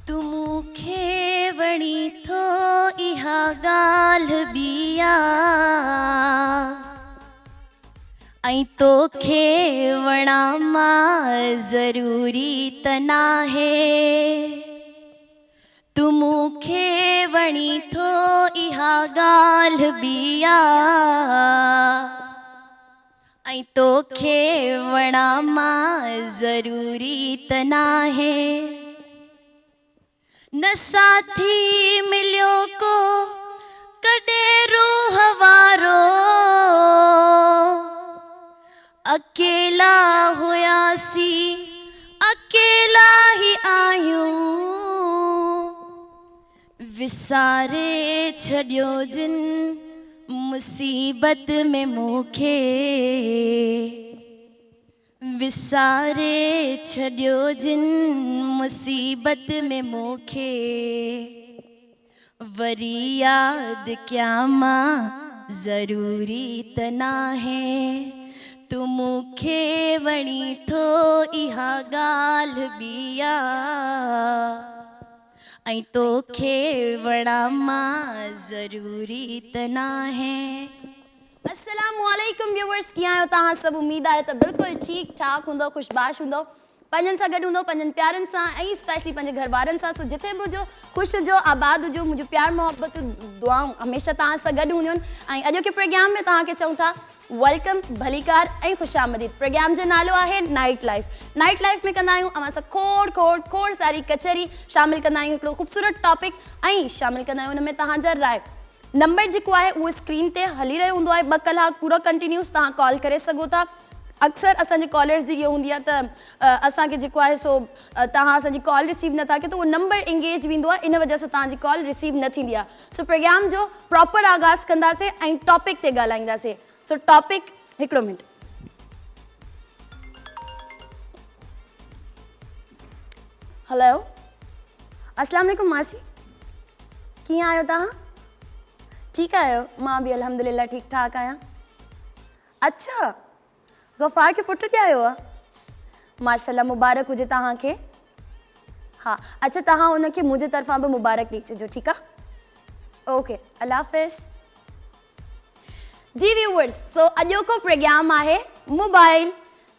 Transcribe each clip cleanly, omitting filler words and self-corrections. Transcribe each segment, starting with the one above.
तू मूंखे वणी थो इहा ॻाल्हि बिया ऐं तोखे वणा मां ज़रूरी त नाहे। तू मूंखे वणी थो इहा ॻाल्हि बिया ऐं तोखे वणा मां ज़रूरी त नाहे। न साथी मिलियो को कॾहिं रूह वारो, अकेला हुयासीं अकेला ही आहियूं। विसारे छॾियो जिन मुसीबत में मूंखे, विसारे छॾियो जिन मुसीबत में मूंखे। वरी यादि कयां मां ज़रूरी त नाहे। तू मूंखे वणी थो इहा ॻाल्हि बिया ऐं तोखे वणा मां ज़रूरी त नाहे। अस्सलामुअलैकुम व्यूअर्स, कीअं आहियो तव्हां सभु? उम्मीद आहे त बिल्कुलु ठीकु ठाक हूंदो, ख़ुशबाश हूंदो, पंहिंजनि सां गॾु हूंदो, पंहिंजनि प्यारनि सां ऐं स्पेशली पंहिंजे घर वारनि सां। सो जिथे बि हुजो ख़ुशि हुजो, आबाद हुजो। मुंहिंजो प्यार मोहब्बत दुआऊं हमेशह तव्हां सां गॾु हूंदियूं आहिनि। ऐं अॼोके प्रोग्राम में तव्हांखे चऊं था वेलकम, भलीकार ऐं ख़ुशामदीद। प्रोग्राम जो नालो आहे नाइट लाइफ। नाइट लाइफ में कंदा आहियूं असां खोड़ सारी कचहरी, शामिलु कंदा आहियूं हिकिड़ो ख़ूबसूरत टॉपिक ऐं शामिलु कंदा आहियूं हुन में तव्हांजा राय। नंबर जेको आहे उहो स्क्रीन ते हली रहियो हूंदो आहे। 2 कलाक पूरो कंटिन्यूस तव्हां कॉल करे सघो था। अक्सर असांजे कॉलर्स जी इहो हूंदी आहे त असांखे जेको आहे सो तव्हां असांजी कॉल रिसीव नथा कयो त उहो नंबर इंगेज वेंदो आहे, इन वजह सां तव्हांजी कॉल रिसीव न थींदी आहे। सो प्रोग्राम जो प्रॉपर आगाज़ कंदासीं ऐं टॉपिक ते ॻाल्हाईंदासीं। सो टॉपिक, हिकिड़ो मिनट, हेलो, अस्सलाम वालेकुम मासी, कीअं आहियो तव्हां? ठीकु आहियो? मां बि अल्हम्दुलिल्लाह ठीकु ठाक आहियां। अच्छा, गफ़ार खे पुटु ॼायो आहे? माशाल्लाह, मुबारक हुजे तव्हांखे। हा, अच्छा, तव्हां हुनखे मुंहिंजे तरफ़ां बि मुबारक ॾेई छॾिजो, ठीकु आहे? ओके, अल्लाह हाफ़िज़। जी व्यूअर्स, सो अॼोको प्रोग्राम आहे मोबाइल।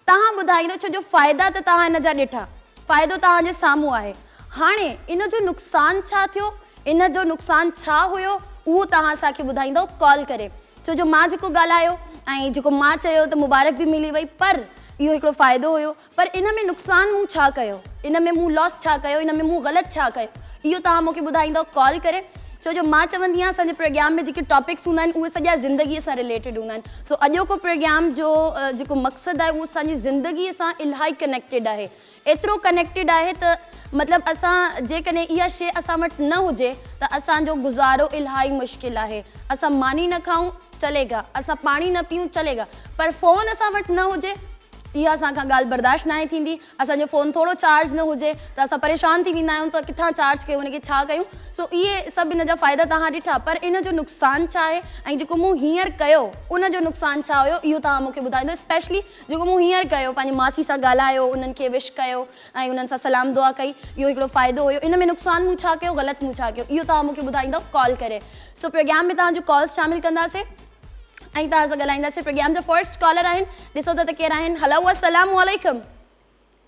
तव्हां ॿुधाईंदो, छो जो फ़ाइदा त तव्हां इन जा ॾिठा, फ़ाइदो तव्हांजे साम्हूं आहे। हाणे इन जो नुक़सानु छा थियो, इन जो नुक़सानु छा हुयो, उहो तव्हां असांखे ॿुधाईंदो कॉल करे। छो जो मां जेको ॻाल्हायो ऐं जेको मां चयो त मुबारक बि मिली वई, पर इहो हिकिड़ो फ़ाइदो हुयो, पर इन में नुक़सानु मूं छा कयो, इन में मूं लॉस छा कयो, इन में मूं ग़लति छा कयो, इहो तव्हां मूंखे ॿुधाईंदो कॉल करे। छो जो मां चवंदी आहियां असांजे प्रोग्राम में जेके टॉपिक्स हूंदा आहिनि उहे सॼा ज़िंदगीअ सां रिलेटेड हूंदा आहिनि। सो अॼोको प्रोग्राम जो जेको मक़सदु आहे उहो असांजी ज़िंदगीअ सां इलाही कनेक्टेड आहे। एतिरो कनेक्टेड आहे त मतिलबु असां जेकॾहिं इहा शइ असां वटि न हुजे त असांजो गुज़ारो इलाही मुश्किल आहे। असां मानी न खाऊं चलेगा, असां पाणी न पीऊं चलेगा, पर फ़ोन असां वटि न हुजे इहा असांखां ॻाल्हि बर्दाश्त न आहे थींदी। असांजो फ़ोन थोरो चार्ज न हुजे त असां परेशान थी वेंदा आहियूं त किथां चार्ज कयूं, हुनखे छा कयूं। सो इहे सभु इन जा फ़ाइदा तव्हां ॾिठा, पर इन जो नुक़सानु छा आहे ऐं जेको मूं हींअर कयो उन जो नुक़सानु छा हुयो, इहो तव्हां मूंखे ॿुधाईंदो। स्पेशली जेको मूं हींअर कयो, पंहिंजी मासी सां ॻाल्हायो, उन्हनि खे विश कयो ऐं उन्हनि सां सलाम दुआ कई, इहो हिकिड़ो फ़ाइदो हुयो। इन में नुक़सानु मूं छा कयो, ग़लति मूं छा कयो, इहो तव्हां मूंखे ॿुधाईंदो कॉल करे। सो प्रोग्राम में तव्हांजो कॉल्स शामिलु कंदासीं ऐं तव्हां सां ॻाल्हाईंदासीं। प्रोग्राम जो फर्स्ट कॉलर आहिनि, ॾिसो त केरु आहिनि। हेलो, अस्सलाम वालेकुम।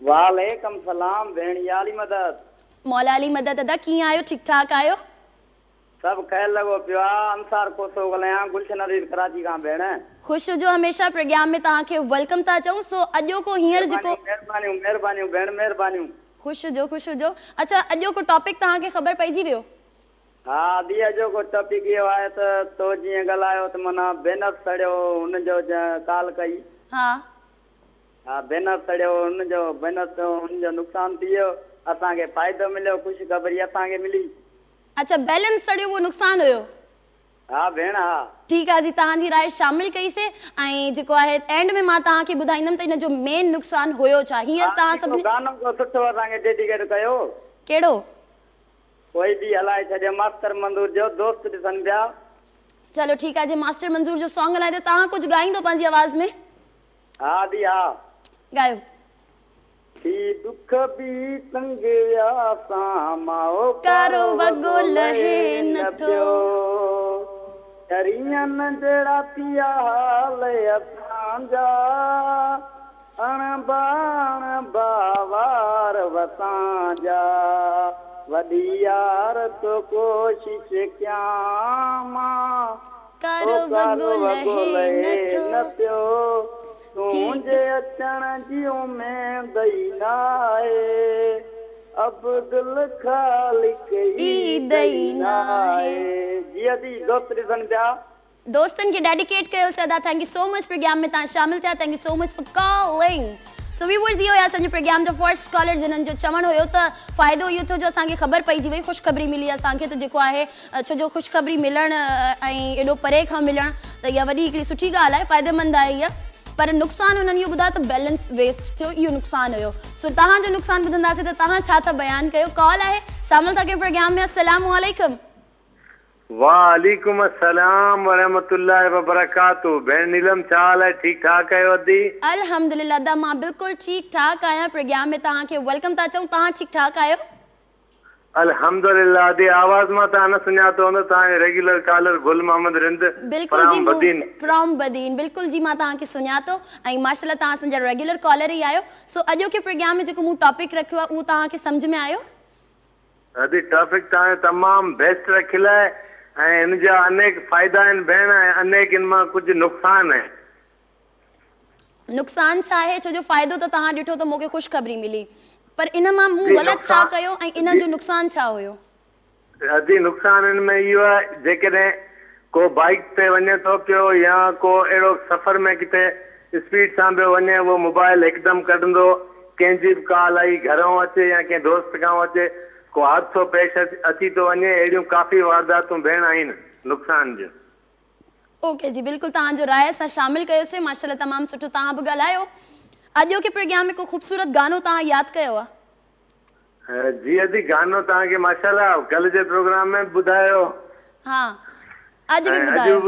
वालेकुम सलाम भेण, याली मदद। मौला अली मदद। दादा कीअं आहियो? ठीकु ठाक आहियो? सभु ख़ैर लॻो पियो आहे। अंसार कोसो ॻाल्हायां, गुलशन अरीर कराची खां भेण। ख़ुशि हुजो, हमेशह प्रोग्राम में तव्हांखे वेलकम था चऊं। सो अॼोको हींअर जेको, महिरबानियूं भेण, महिरबानियूं। ख़ुशि हुजो, ख़ुशि हुजो। अच्छा, अॼोको टॉपिक तव्हांखे ख़बर पइजी वियो? हा, दी अॼोको टॉपिक इहो आहे त तो जीअं ॻाल्हायो त माना बैनर सड़ियो, हुनजो कॉल कई। हा हा, बैनर सड़ियो, हुनजो नुक़सानु थी वियो, असांखे फ़ाइदो मिलियो, ख़ुशख़बरी असांखे मिली। अच्छा, बैलेंस सड़ियो, उहो नुक़सानु हुयो? हा भेण, हा। ठीकु आहे जी, तव्हांजी राय शामिलु कईसीं ऐं जेको आहे एंड में मां तव्हांखे ॿुधाईंदमि त इन जो मेन नुक़सानु हुयो छा। हींअर तव्हां सभिनी गानो को सुठो असांखे डेडिकेट कयो। कहिड़ो? कोई बि हलाए छॾियो, मास्टर मंज़ूर जो दोस्त ॾिसनि पिया। चलो ठीकु आहे जी, मास्टर मंज़ूर जो सॉन्ग हलाए त तव्हां कुझु ॻाईंदो पंहिंजी आवाज़ में? हा दी, हा। ॻायो। थी दुख बि तंग आसां माओ कारो वॻो लहे न नथो। पियो चरियन जहिड़ा थिया हाल असांजा अणबाण बावार वसांजा वॾी यार तो कोशिश कयां मां कारो वॻो लहे न नथो। पियो तुंहिंजे अचण जी उमेद ई न आहे अब्दुल खालिक ईद ई न आहे। जी अदी दोस्त ॾिसनि पिया दोस्तनि खे डेडिकेट कयो सदा। Thank you so much programme में तव्हां शामिल थिया। Thank you so much for calling. So viewers इहो असांजे प्रोग्राम जो फर्स्ट कॉलर जिन्हनि जो चवणु हुयो त फ़ाइदो इहो थियो जो असांखे ख़बर पइजी वई, ख़ुशख़बरी मिली असांखे त जेको आहे छो जो ख़ुशख़बरी मिलणु ऐं एॾो परे खां मिलणु त इहा वॾी हिकिड़ी सुठी ॻाल्हि आहे, फ़ाइदेमंद आहे इहा। पर नुक़सानु हुननि इहो ॿुधायो त बैलेंस वेस्ट थियो, इहो नुक़सानु हुयो। सो तव्हांजो नुक़सानु ॿुधंदासीं त तव्हां छा था बयानु कयो। कॉल आहे शामिल था कयो प्रोग्राम में। अस्सलामु अलैकुम। वालेकुम अस्सलाम वरहमतुल्लाहि वबरकातुहू। भेण नीलम छा हाल आहे? ठीक ठाक आहियो अदी? अल्हम्दुलिल्लाह दा मां बिल्कुलु ठीक ठाक आहियां। प्रोग्राम में तव्हांखे वेलकम था चऊं। तव्हां ठीक ठाक आहियो? अल्हम्दुलिल्लाह अदी। आवाज़ मां तव्हां न सुञातो हूंदो, तव्हां रेगुलर कॉलर गुल मोहम्मद रिंद बिल्कुल जी बदीन। फ्रॉम बदीन। बिल्कुल जी मां तव्हांखे सुञातो ऐं माशाल्लाह तव्हां असांजा रेगुलर कॉलर ई आहियो। सो अॼोके प्रोग्राम में जेको मूं टॉपिक रखियो आहे उहो तव्हांखे सम्झ में आयो? अदी टॉपिक तव्हां तमामु बेस्ट रखियल आहे ऐं हिन जा अनेक फ़ाइदा आहिनि भेण ऐं अनेक इन मां कुझु नुक़सान आहे। नुक़सान छा आहे? छो जो फ़ाइदो त तव्हां ॾिठो त मूंखे ख़ुशख़बरी मिली, पर इन मां मूं जी, ग़लति छा नुक़सान- कयो ऐं इन जो नुक़सान छा हुयो? अदी नुक़सान हिन में इहो आहे जेकॾहिं को बाइक ते वञे थो पियो या को अहिड़ो सफ़र में किथे स्पीड सां पियो वञे, उहो मोबाइल हिकदमि कढंदो, कंहिंजी बि कॉल आई घरों अचे या कंहिं दोस्त खां अचे, को हादसो पेश अची थो वञे, अहिड़ियूं काफ़ी वारदातूं भेण आहिनि नुक़सान जूं। ओके जी, बिल्कुलु तव्हांजो राय असां शामिल कयोसीं। माशाल्लाह तमामु सुठो तव्हां बि ॻाल्हायो। अॼोके प्रोग्राम में को ख़ूबसूरत गानो तव्हां यादि कयो आहे? जी अदी गानो तव्हांखे माशाल्लाह कल्ह जे प्रोग्राम में ॿुधायो, हा अॼु बि ऐं ॿुधायो।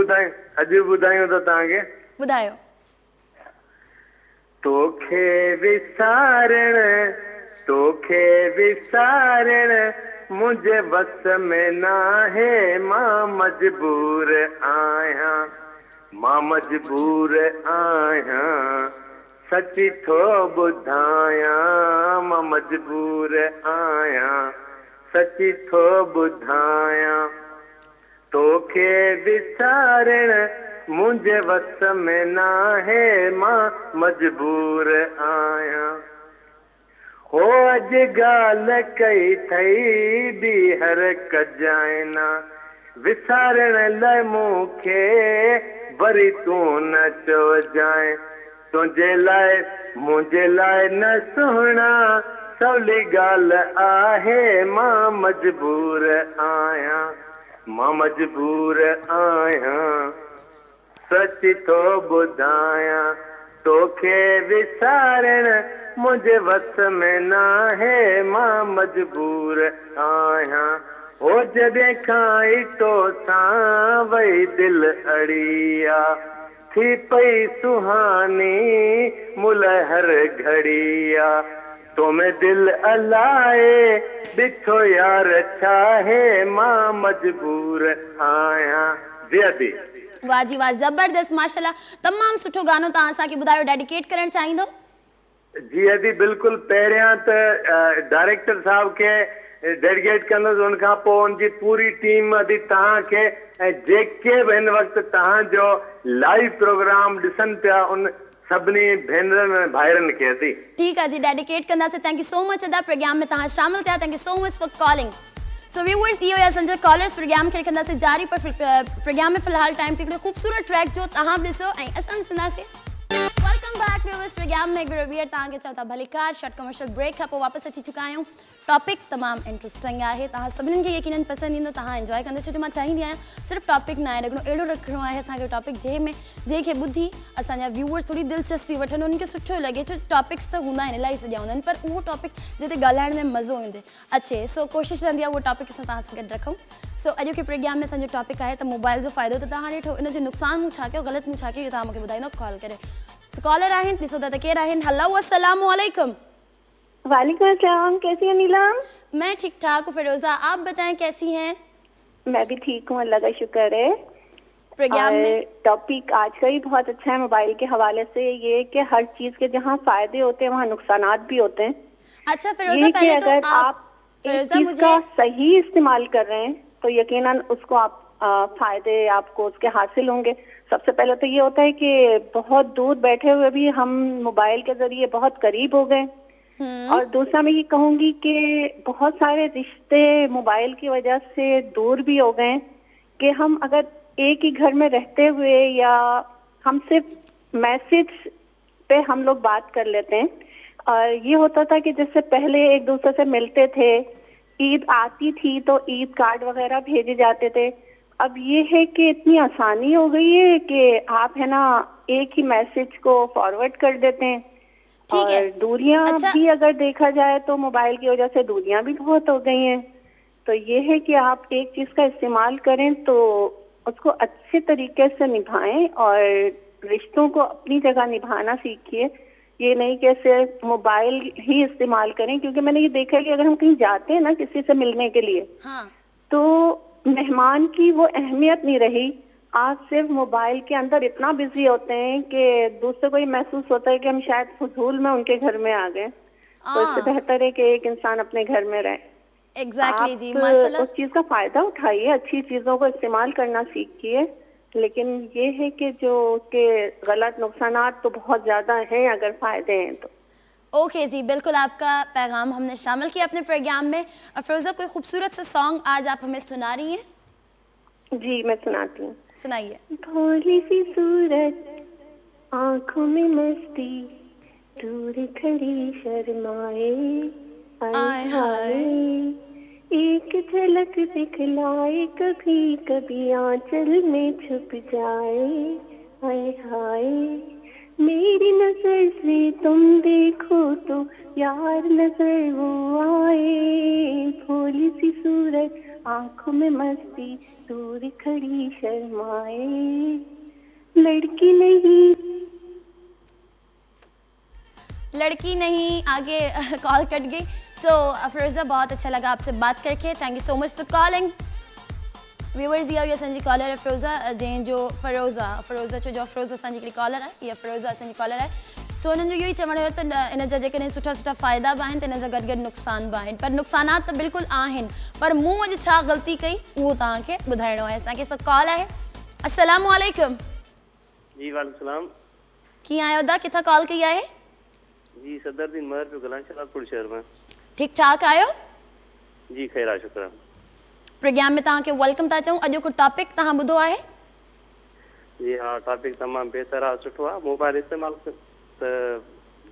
अॼु ॿुधायूं त तव्हांखे। ॿुधायो। तोखे विसारण मुंहिंजे बस में न आहे, मां मजबूर आहियां सची थो ॿुधायां, मां मजबूर आहियां सची थो ॿुधायां। तोखे विसारण मुंहिंजे वस में न आहे, मां मजबूर आहियां। हो अॼु ॻाल्हि कई थई ॿीहर कजाइना, विसारण लाइ मूंखे वरी तूं न चइजांइ, तुंहिंजे लाइ मुंहिंजे लाइ न सुहिणा सवली ॻाल्हि आहे, मां मजबूर आहियां सच थो ॿुधायां। तोखे विसारण मुंहिंजे वस में न आहे, मां मजबूर आहियां। हो जॾहिं खां ई तोसां वई दिलि अड़िया, थी पई सुहानी मुल हर घड़िया, तो में दिल अलाए ॾिठो यार छाहे, मां मजबूर आहियां। जी अदी। वाह जी वाह, ज़बरदस्त माशाल्लाह। तमामु सुठो गानो तव्हां असांखे ॿुधायो। डेडिकेट करणु चाहींदो? जी अदी बिल्कुलु। पहिरियां त डायरेक्टर साहब खे डेडिकेट कंदुसि, उनखां पोइ उनजी पूरी टीम अदी तव्हांखे ऐं जेके बि हिन वक़्तु तव्हांजो लाइव प्रोग्राम ॾिसनि पिया उन सभिनी भेनरनि ऐं भाइरनि खे अदी। ठीकु आहे जी, डेडिकेट कंदासीं। थैंक यू सो मच अदा प्रोग्राम में तव्हां शामिल थिया। Thank you so much for calling. So viewers इहो असांजा कॉलर्स प्रोग्राम खे रखंदासीं जारी, पर प्रोग्राम में फ़िलहाल टाइम ते हिकिड़ो ख़ूबसूरत ट्रैक जो तव्हां बि ॾिसो ऐं असां बि सुनासीं। Welcome back viewers. प्रोग्राम में हिकिड़ो वीयर तव्हांखे चओ था भली कार शॉर्ट कमर्शियल ब्रेक खां पोइ वापसि अची चुका आहियूं। टॉपिक तमामु इंट्रस्टिंग आहे, तव्हां सभिनीनि खे यकीनन पसंदि ईंदो, तव्हां एंजॉय कंदो, छो जो मां चाहींदी आहियां सिर्फ़ु टॉपिक न आहे रखिणो, अहिड़ो रखिणो आहे असांखे टॉपिक जंहिंखे ॿुधी असांजा व्यूअर्स थोरी दिलचस्पी वठनि, उन्हनि खे सुठो लॻे। छो टॉपिक्स त हूंदा आहिनि, इलाही सॼा हूंदा आहिनि, पर उहो टॉपिक जिते ॻाल्हाइण में मज़ो ईंदे अचे। सो कोशिशि रहंदी आहे उहो टॉपिक असां तव्हां सां गॾु रखूं। सो अॼोके प्रोग्राम में असांजो टॉपिक आहे त मोबाइल जो फ़ाइदो त तव्हां ॾिठो, इन जो नुक़सानु मूं छा कयो, ग़लति मूं छा कयो, इहो तव्हां मूंखे ॿुधाईंदो कॉल करे। सो कॉलर आहिनि, ॾिसो था त केरु आहिनि। हलो, अस्सलामु अलैकुम। वालेकुम अस्सलाम, कैसी हैं नीलम? मैं ठीक ठाक हूँ फिरोजा, आप बताएं कैसी हैं? मैं भी ठीक हूँ, अल्लाह का शुक्र है। प्रोग्राम में और टॉपिक आज का ही बहुत अच्छा है मोबाइल के हवाले से, ये कि हर चीज के जहाँ फायदे होते हैं वहाँ नुकसानात भी होते हैं। अच्छा फिरोजा, ये कि पहले तो अगर आप एक फिरोजा चीज मुझे का सही इस्तेमाल कर रहे हैं तो यकीनन उसको आप फायदे आपको उसके हासिल होंगे। सबसे पहले तो ये होता है कि बहुत दूर बैठे हुए भी हम मोबाइल के जरिए बहुत करीब हो गए। और दूसरा मैं ये कहूंगी कि बहुत सारे रिश्ते मोबाइल की वजह से दूर भी हो गए कि हम अगर एक ही घर में रहते हुए या हम सिर्फ मैसेज पे हम लोग बात कर लेते हैं। और ये होता था कि जैसे पहले एक दूसरे से मिलते थे, ईद आती थी तो ईद कार्ड वगैरह भेजे जाते थे। अब ये है कि इतनी आसानी हो गई है कि आप है ना एक ही मैसेज को फॉरवर्ड कर देते हैं। ठीक है। और दूरियां अच्छा, भी अगर देखा जाए तो मोबाइल की वजह से दूरियां भी बहुत हो गई हैं। तो ये है कि आप एक चीज का इस्तेमाल करें तो उसको अच्छे तरीके से निभाएं और रिश्तों को अपनी जगह निभाना सीखिए। ये नहीं कि सिर्फ मोबाइल ही इस्तेमाल करें, क्योंकि मैंने ये देखा है कि अगर हम कहीं जाते हैं ना किसी से मिलने के लिए, हाँ तो मेहमान की वो अहमियत नहीं रही। आज सिर्फ मोबाइल के अंदर इतना बिजी होते हैं कि दूसरे को ये महसूस होता है कि हम शायद फजूल में उनके घर में आ गए। तो इससे बेहतर है कि एक इंसान अपने घर में रहे। एग्जैक्टली जी, आप माशाल्लाह। उस चीज का फायदा उठाइए, अच्छी चीजों को इस्तेमाल करना सीखिए। लेकिन ये है कि जो उसके गलत नुकसानात तो बहुत ज्यादा हैं अगर फायदे हैं तो। ओके जी, बिल्कुल आपका पैगाम हमने शामिल किया अपने प्रोग्राम में। अफरोजा, कोई खूबसूरत सा सॉन्ग आज आप हमें सुना रही हैं? जी मैं सुनाती हूँ। सुनाइए। भोली सी सूरत, आंखों में मस्ती, दूर खड़ी शर्माए, आए हाय, एक झलक दिखलाए, कभी कभी आंचल में छुप जाए, आए हाय, मेरी नजर से तुम देखो तो यार नजर वो आए, भोली सी सूरत, आंखों में मस्ती, दूर खड़ी शर्माए, लड़की नहीं आगे कॉल कट गई। सो अफरोजा, बहुत अच्छा लगा आपसे बात करके। Thank you so much for calling. Viewers, ये असांजी कॉलर अफरोजा, जंहिंजो फरोज़ा जो अफरोज़ा असांजे हिकिड़ी कॉलर आहे, इहा अफरोज़ा असांजी कॉलर आहे। सो हुननि जो इहो ई चवणु हुयो त इन जा जेकॾहिं सुठा सुठा फ़ाइदा बि आहिनि त इन जा गॾु गॾु नुक़सान बि आहिनि, पर नुक़सानात त बिल्कुलु आहिनि। पर मूं अॼु छा ग़लती कई उहो तव्हांखे ॿुधाइणो आहे। असांखे हिकु कॉल आहे। अस्सलाम वालेकुम। जी वालेकुम सलाम। कीअं आहियो दा? किथां कॉल कई आहे? जी सदरुद्दीन महर पियो ॻाल्हायां, शराबपुर शहर में। ठीकु ठाक आहियो? जी ख़ैर आहे, शुक्र। प्रोग्राम में तव्हांखे वेलकम था चऊं। अॼोको टॉपिक तव्हां ॿुधो आहे? जी हाँ, टॉपिक तमामु बहितर आहे, सुठो आहे। मोबाइल इस्तेमालु त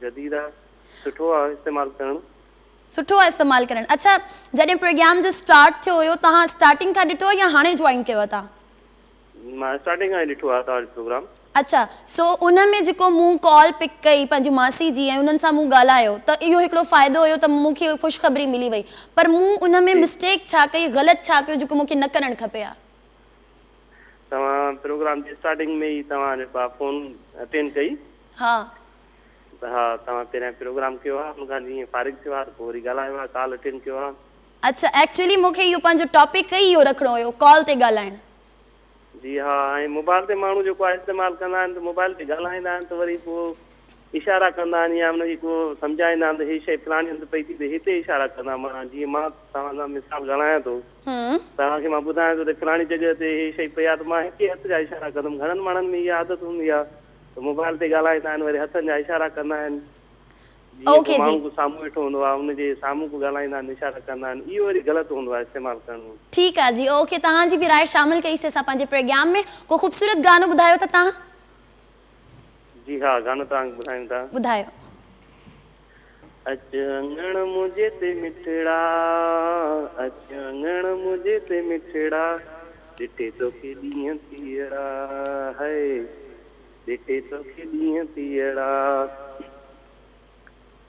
जदीद आहे, सुठो आहे इस्तेमालु करणु। सुठो आहे इस्तेमालु करणु। अच्छा, जॾहिं प्रोग्राम जो स्टार्ट थियो हुयो, तव्हां स्टार्टिंग खां ॾिठो या हाणे ज्वाइन कयो था? मां स्टार्टिंग खां ई ॾिठो आहे तव्हांजो प्रोग्राम। अच्छा, सो उन में जेको मूं कॉल पिक कई पंहिंजी मासी जी ऐं उन्हनि सां मूं ॻाल्हायो त इहो हिकिड़ो फ़ाइदो हुयो त मूंखे ख़ुशख़बरी मिली वई, पर मूं उन में मिस्टेक छा कई, ग़लति छा कयो जेको मूंखे न करणु खपे हा? तव्हां प्रोग्राम जी स्टार्टिंग में ई तव्हां फ़ोन अटेंड कई। हा हा, तव्हां पहिरियां प्रोग्राम कयो आहे, हुनखां जीअं फारिग थियो आहे पोइ वरी ॻाल्हायो आहे, कॉल अटेंड कयो आहे। अच्छा, एक्चुअली मूंखे इहो पंहिंजो टॉपिक ई इहो रखिणो हुयो, कॉल ते ॻाल्हाइणु। जी हा, ऐं मोबाइल ते माण्हू जेको आहे इस्तेमालु कंदा आहिनि त मोबाइल ते ॻाल्हाईंदा आहिनि त वरी पोइ इशारा कंदा आहिनि या हुनजी को सम्झाईंदा आहिनि त हीअ शइ फलाणी हंधि पई थी त हिते इशारा कंदा। माना जीअं मां तव्हां सां मिसाल ॻाल्हायां थो, तव्हांखे मां ॿुधायां थो त फलाणी जॻह ते हीअ शइ पई आहे त मां हिते हथ जा इशारा कंदुमि। घणनि माण्हुनि में इहा आदत हूंदी आहे त मोबाइल ते ॻाल्हाईंदा आहिनि, वरी हथनि जा इशारा कंदा आहिनि। ओके जी। माण्हू को साम्हूं वेठो हूंदो आहे, हुनजे साम्हूं को ॻाल्हाईंदा आहिनि, इशारा कंदा आहिनि, इहो वरी ग़लति हूंदो आहे इस्तेमालु करणु। ठीकु आहे जी, ओके, तव्हांजी बि राय शामिल कईसीं असां पंहिंजे प्रोग्राम में। को ख़ूबसूरत गानो ॿुधायो त तव्हां? जी हा, गानो तव्हांखे ॿुधायूं था। ॿुधायो। अच अंगण मुझे ते मिठड़ा, अच अंगण मुझे ते मिठड़ा, ॾिठे तोखे ॾींहं तीअड़ा है, ॾिठे तोखे ॾींहं तीअड़ा।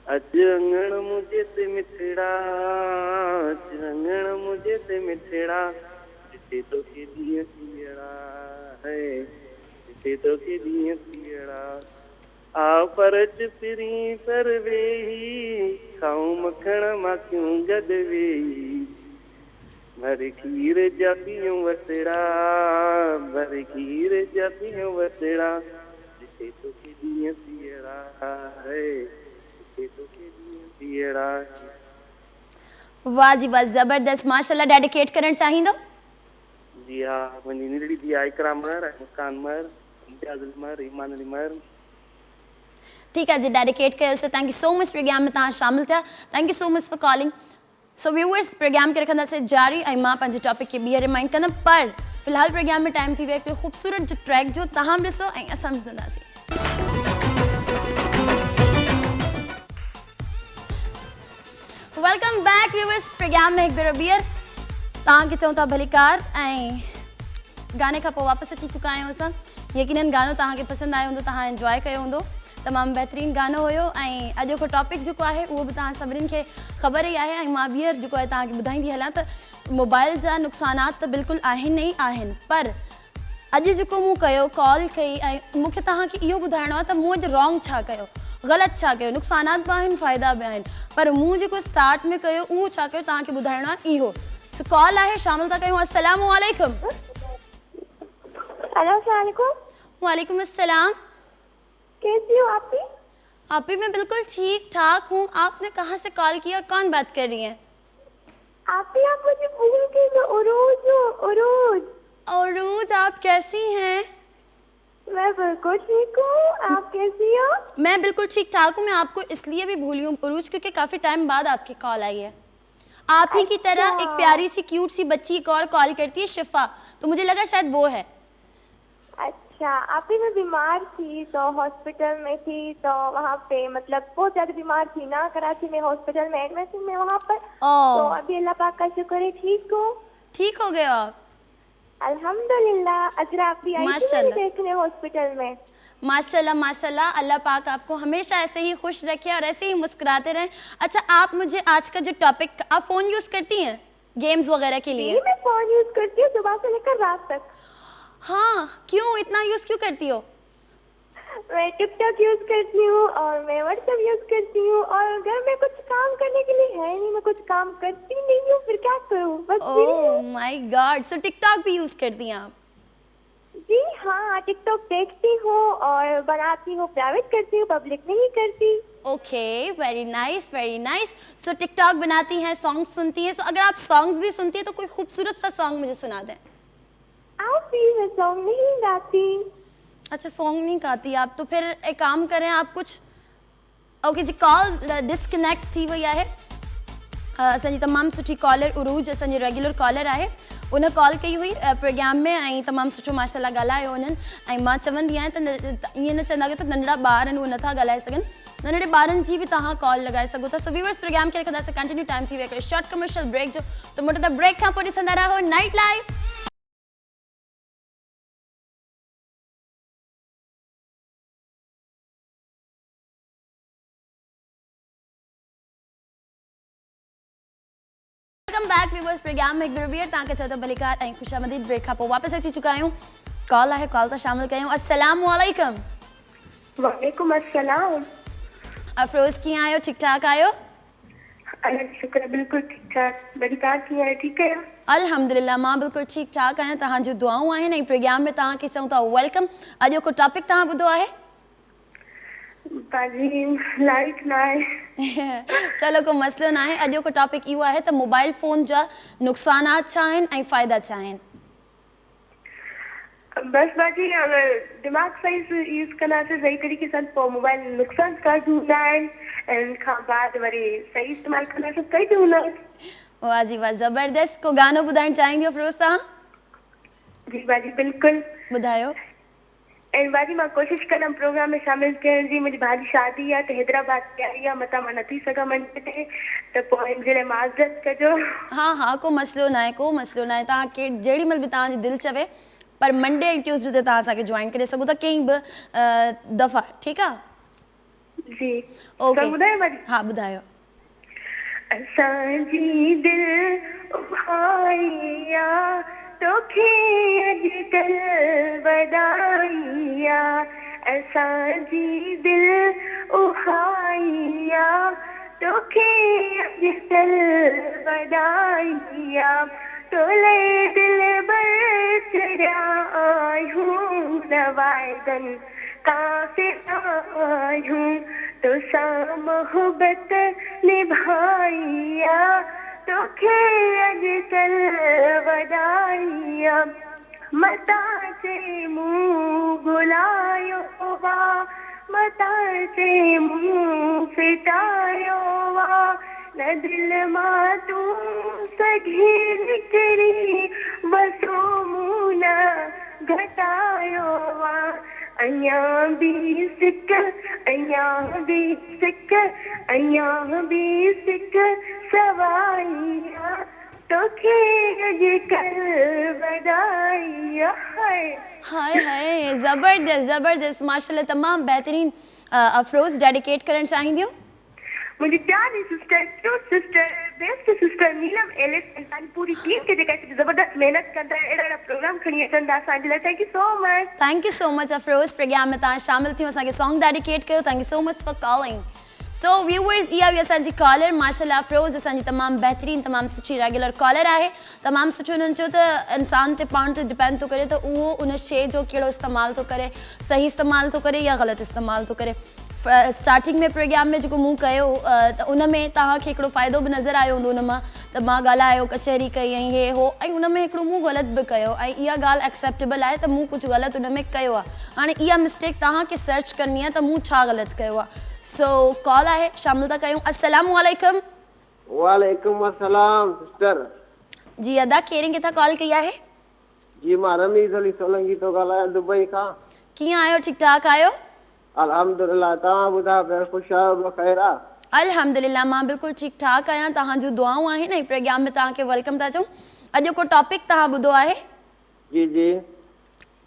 अच अंगण मुझे ते मिठड़ा, अच अंगण मुझे ते मिठड़ा, ॾिठे तोखे ॾींहं तीअड़ा है, ॾिठे तोखे ॾींहं तीअड़ा। आ परच पिरी पर वेही खाऊं मखण माखियूं गद वेही भर खीर जा पियूं वसड़ा भर खीर जा पियूं वसड़ा जिते तोखे ॾींहं पीअड़ा है जिते तोखे ॾींहं पीअड़ा वाह जी वाह, ज़बरदस्त, माशाल्लाह। डेडिकेट करणु चाहींदो? जी हाँ, मुंहिंजी निरड़ी थी आहे इकरा मर मुस्कान मर इम्तियाज़ मर ईमान अली मर। ठीकु आहे जी, डेडिकेट कयोसीं। Thank you so much programme में तव्हां शामिल थिया। Thank you so much for calling. So viewers, programme खे रखंदासीं जारी ऐं मां पंहिंजे टॉपिक खे ॿीहर रिमाइंड कंदमि, पर फ़िलहाल प्रोग्राम में टाइम थी वियो हिकिड़ो ख़ूबसूरत जो ट्रैक जो तव्हां बि ॾिसो ऐं असां बि ॾिसंदासीं। वेलकम बैक व्यूअर्स, प्रोग्राम में हिकु भेरो ॿीहर तव्हांखे चऊं था भलीकार ऐं गाने खां पोइ वापसि अची चुका आहियूं असां। यकीनन गानो तव्हांखे पसंदि आयो हूंदो, तव्हां एंजॉय कयो हूंदो। तमामु बहितरीनु गानो हुयो ऐं अॼु जो टॉपिक जेको आहे उहो बि तव्हां सभिनीनि खे ख़बर ई आहे ऐं मां ॿीहर जेको आहे तव्हांखे ॿुधाईंदी हलां त मोबाइल जा नुक़सानात त बिल्कुलु आहिनि ई आहिनि, पर अॼु जेको मूं कयो कॉल कई ऐं मूंखे तव्हांखे इहो ॿुधाइणो आहे त मूं अॼु रॉन्ग छा कयो, ग़लति छा कयो। नुक़सानात बि आहिनि, फ़ाइदा बि आहिनि, पर मूं जेको स्टार्ट में कयो उहो छा कयो तव्हांखे ॿुधाइणो आहे इहो। सो कॉल आहे, शामिल था कयूं। अस्सलामु अलैकुम। वालेकुम अस्सलाम। कैसी हो आप? आप ही, मैं बिल्कुल ठीक ठाक हूँ। आपने कहाँ से कॉल किया और कौन बात कर रही हैं? आप मुझे भूल गई। मैं उरूज हूँ, उरूज। औरूज, आप कैसी हैं? मैं बिल्कुल ठीक हूँ, आप कैसी हो? मैं बिल्कुल ठीक ठाक हूँ। मैं आपको इसलिए भी भूली हूँ उरूज क्योंकि काफ़ी टाइम बाद आपकी कॉल आई है। आप ही की तरह एक प्यारी सी क्यूट सी बच्ची एक और कॉल करती है, शिफा, तो मुझे लगा शायद वो है। अच्छा, आप ही मैं बीमार थी तो हॉस्पिटल में थी, तो वहाँ पे मतलब बहुत ज्यादा बीमार थी ना, कराची में हॉस्पिटल में एडमिट थी मैं वहाँ पर। तो अभी अल्लाह पाक का शुक्र है ठीक हूँ। ठीक हो गए आप? अल्हम्दुलिल्लाह। अजरा आप भी आई थी मुझे देखने हॉस्पिटल में। माशाल्लाह माशाल्लाह, अल्लाह पाक आपको हमेशा ऐसे ही खुश रखे और ऐसे ही मुस्कुराते रहें। अच्छा, आप मुझे आज का जो टॉपिक, आप फ़ोन यूज़ करती हैं गेम्स वगैरह के लिए? मैं फ़ोन यूज़ करती हूँ सुबह से लेकर रात तक। हाँ, क्यों इतना यूज़ क्यों करती हो? मैं टिकटॉक यूज़ करती हूँ और मैं व्हाट्सएप यूज़ करती हूँ, और घर में कुछ काम करने के लिए है नहीं, मैं कुछ काम करती नहीं हूँ, फिर क्या करूँ, बस फ्री हूँ। Oh my god, so TikTok भी यूज़ करती हैं आप? जी हाँ, टिकटॉक देखती हूँ और बनाती हूँ, प्राइवेट करती हूँ, पब्लिक नहीं करती। Okay, very nice very nice. So TikTok बनाती हैं, सॉन्ग सुनती हैं। सो अगर आप सॉन्ग्स भी सुनती हैं तो कोई खूबसूरत सा सॉन्ग मुझे सुना दें। आप भी, मैं सॉन्ग नहीं गाती। अच्छा, सॉन्ग नहीं गाती आप, तो फिर एक काम करें आप कुछ। ओके जी, कॉल डिस्कनेक्ट थी वई आहे। असांजी तमामु सुठी कॉलर उरूज, असांजी रेगुलर कॉलर आहे, उन कॉल कई हुई प्रोग्राम में ऐं तमामु सुठो माशाल्लाह ॻाल्हायो उन्हनि। ऐं मां चवंदी आहियां त ईअं न चवंदा कि त नंढड़ा ॿार आहिनि उहे नथा ॻाल्हाए सघनि, नंढड़े ॿारनि जी बि तव्हां कॉल लॻाए सघो था। सो व्यूअर्स, प्रोग्राम खे रखंदासीं कंटिन्यू। टाइम थी वियो हिकिड़े शॉर्ट कमर्शियल ब्रेक जो, त मोटो त ब्रेक खां पोइ ॾिसंदा रहो night life. Welcome back viewers, programme में एक बार ॿीहर तव्हांखे चओ त भलीकार ऐं ख़ुशामदीद। ब्रेक खां पोइ वापसि अची चुका आहियूं। कॉल आहे, कॉल था शामिल कयूं। अस्सलामु अलैकुम। वालेकुम अस्सलाम। अफरोज़, कीअं आहियो? ठीक ठाक आहियो? अल्लाह का शुक्र, बिल्कुल ठीक ठाक। भलीकार कीअं आहे? ठीक है अल्हम्दुलिल्लाह, मां बिल्कुलु ठीक ठाक आहियां। तव्हांजूं दुआऊं आहिनि ऐं प्रोग्राम में तव्हांखे चऊं था वेलकम। अॼु को टॉपिक तव्हां ॿुधो आहे? बाजी लाइट ना है। चलो, को मसलो ना है। अॼु को टॉपिक इहो आहे त मोबाइल फ़ोन जा नुक़सानात छा आहिनि ऐं फ़ाइदा छा आहिनि। बस बाजी अगर दिमाग सही से यूज़ करना से सही तरीके से तो मोबाइल नुकसान कर दूंगा है, इन खां बाद वरी सही इस्तेमाल करना से सही दूंगा। वाह जी वाह, ज़बरदस्त। को गानो ॿुधाइणु चाहींदी अफरोज़ तव्हां? जी बाजी बिल्कुल ॿुधायो। ऐं बाजी मां कोशिशि कंदमि प्रोग्राम में शामिल थियण जी। मुंहिंजी भाउ जी शादी आहे त हैदराबाद ते आई आहे, मतां मां नथी सघां मंझंदि ते, त पोइ हिन जे लाइ माज़रत कजो। हाँ हाँ, को मसलो ना है, को मसलो ना है। तव्हांखे जेॾी महिल बि तव्हांजी दिलि चवे, पर मंडे ऐं ट्यूसडे ते तव्हां असांखे जॉइन करे सघो था कंहिं बि दफ़ा, ठीकु आहे? जी ओके, ॿुधायो बाजी। हा ॿुधायो। असांजी दिल उभाइया तोखे अॼुकल्ह वधाइया, असांजी दिल उहाइया तोखे अॼुकल वॾाइया तोले दिल बर चढ़िया आयूं नवाइदन काफ़िर आयूं तोसां मोहब्बत निभाइया तोखे अॼुकल वॾाइया मता से मुंह घुलायो वा मता से मुंह फिटायो वा न दिल मां तूं सघी निकिरी बसो मुंह न घटायो वा अञा बि सिक सवाइया तोखे अॼुकल वॾाइया हाय हाय ज़बरदस्त ज़बरदस्त माशाल्लाह तमामु बहितरीन अफरोज़ डेडिकेट करणु चाहींदियूं मुझे प्यारी sister cute sister best sister Neelam Alice इंसान पूरी टीम के जेका जबरदस्त मेहनत कंदा एड़ा प्रोग्राम खणी अचंदा असांजे लाइ thank you so much Afroz programme में तव्हां शामिल थियूं असांखे सॉन्ग डेडिकेट कयो thank you so much for calling so viewers इहा हुई असांजी कॉलर माशाल्लाह अफरोज़ असांजी तमामु बहितरीन तमामु सुठी रेगुलर कॉलर आहे तमामु सुठो हुननि चयो त इंसान ते पाण ते डिपेंड थो करे त उहो उन शइ जो कहिड़ो इस्तेमालु थो करे सही इस्तेमालु थो करे या ग़लति इस्तेमालु थो करे स्टार्टिंग में प्रोग्राम में जेको मूं कयो त उन में तव्हांखे हिकिड़ो फ़ाइदो बि नज़र आयो हूंदो उन मां त मां ॻाल्हायो कचहरी कई ऐं हे हो ऐं उन में हिकिड़ो मूं ग़लति बि कयो ऐं इहा ॻाल्हि एक्सेप्टेबल आहे त मूं कुझु ग़लति उन में कयो आहे हाणे इहा मिस्टेक तव्हांखे सर्च करणी आहे त मूं छा ग़लति कयो आहे सो कॉल आहे शामिल था कयूं अस्सलामु अलैकुम वालेकुम अस्सलाम सिस्टर जी अदा केरु किथां कॉल कई आहे जी मां रमीज़ अली सोलंकी थो ॻाल्हायां दुबई खां कीअं आहियो ठीकु ठाक आहियो अल्हम्दुलिल्लाह तव्हां ॿुधायो पिया ख़ुशि आहियो ख़ैर आहे अल्हम्दुलिल्लाह मां बिल्कुलु ठीकु ठाक आहियां तव्हां जूं दुआऊं आहिनि ऐं प्रोग्राम में तव्हांखे वेलकम था चऊं अॼु को टॉपिक तव्हां ॿुधो आहे जी जी